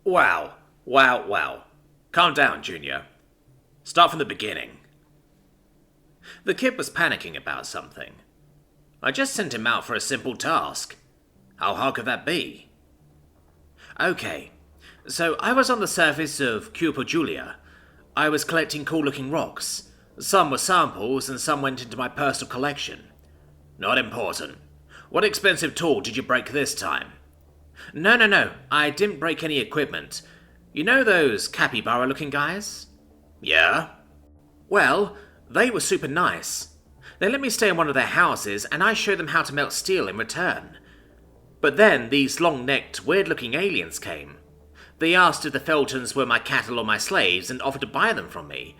Wow. Wow. Calm down, Junior. Start from the beginning. The kid was panicking about something. I just sent him out for a simple task. How hard could that be? Okay, so I was on the surface of Julia. I was collecting cool-looking rocks. Some were samples and some went into my personal collection. Not important. What expensive tool did you break this time? No. I didn't break any equipment. You know those capybara-looking guys? Yeah? Well, they were super nice. They let me stay in one of their houses and I showed them how to melt steel in return. But then these long-necked, weird-looking aliens came. They asked if the Feltons were my cattle or my slaves and offered to buy them from me.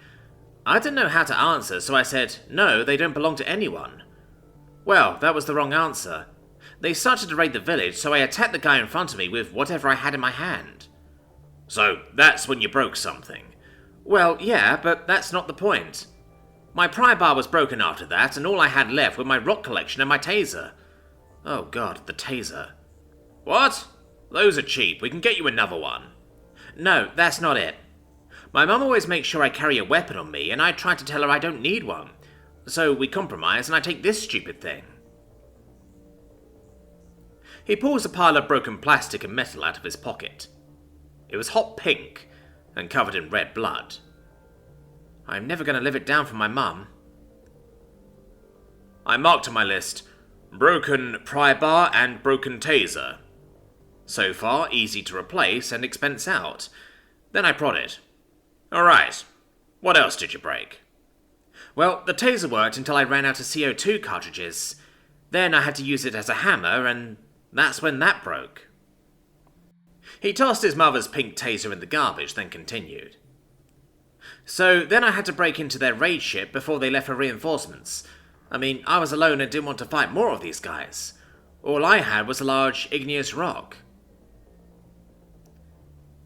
I didn't know how to answer, so I said, no, they don't belong to anyone. Well, that was the wrong answer. They started to raid the village, so I attacked the guy in front of me with whatever I had in my hand. So that's when you broke something? Well, yeah, but that's not the point. My pry bar was broken after that, and all I had left were my rock collection and my taser. Oh god, the taser. What? Those are cheap. We can get you another one. No, that's not it. My mum always makes sure I carry a weapon on me, and I tried to tell her I don't need one. So we compromise, and I take this stupid thing. He pulls a pile of broken plastic and metal out of his pocket. It was hot pink and covered in red blood. I'm never going to live it down for my mum. I marked on my list, broken pry bar and broken taser. So far, easy to replace and expense out. Then I prodded. Alright, what else did you break? Well, the taser worked until I ran out of CO2 cartridges. Then I had to use it as a hammer, and that's when that broke. He tossed his mother's pink taser in the garbage, then continued. So then I had to break into their raid ship before they left for reinforcements. I mean, I was alone and didn't want to fight more of these guys. All I had was a large igneous rock.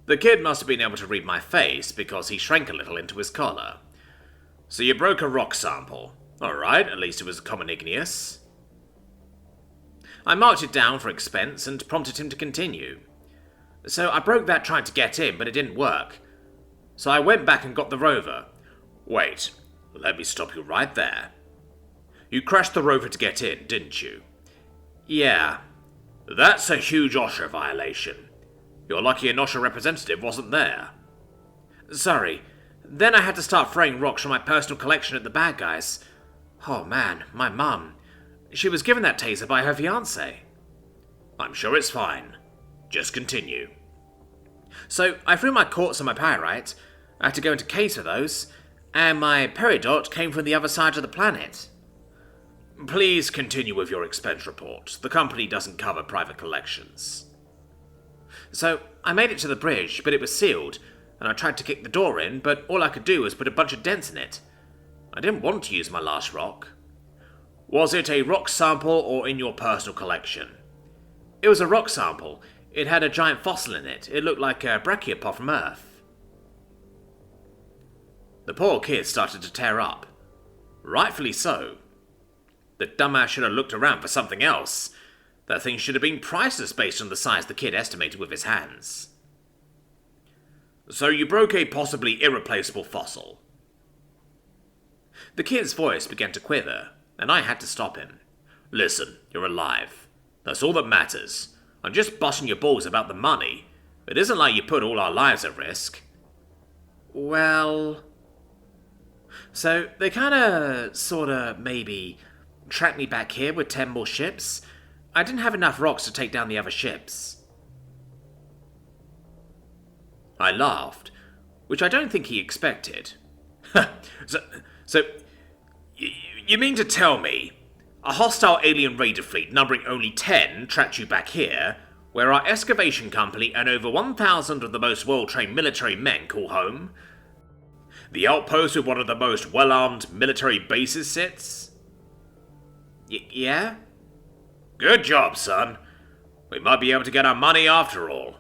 The kid must have been able to read my face because he shrank a little into his collar. So you broke a rock sample. Alright, at least it was common igneous. I marked it down for expense and prompted him to continue. So I broke that trying to get in, but it didn't work. So I went back and got the rover. Wait, let me stop you right there. You crashed the rover to get in, didn't you? Yeah. That's a huge OSHA violation. You're lucky an OSHA representative wasn't there. Sorry. Then I had to start throwing rocks from my personal collection at the bad guys. Oh man, my mum. She was given that taser by her fiancé. I'm sure it's fine. Just continue. So I threw my quartz and my pyrite. I had to go into case for those. And my peridot came from the other side of the planet. Please continue with your expense report. The company doesn't cover private collections. So I made it to the bridge, but it was sealed, and I tried to kick the door in, but all I could do was put a bunch of dents in it. I didn't want to use my last rock. Was it a rock sample or in your personal collection? It was a rock sample. It had a giant fossil in it. It looked like a brachiopod from Earth. The poor kid started to tear up. Rightfully so. The dumbass should have looked around for something else. That thing should have been priceless based on the size the kid estimated with his hands. So you broke a possibly irreplaceable fossil. The kid's voice began to quiver, and I had to stop him. Listen, you're alive. That's all that matters. I'm just busting your balls about the money. It isn't like you put all our lives at risk. Well... So they kinda, sorta, maybe tracked me back here with 10 more ships. I didn't have enough rocks to take down the other ships. I laughed, which I don't think he expected. So, you mean to tell me a hostile alien raider fleet numbering only 10 tracked you back here, where our excavation company and over 1,000 of the most well-trained military men call home? The outpost with one of the most well-armed military bases sits? Yeah? Good job, son. We might be able to get our money after all.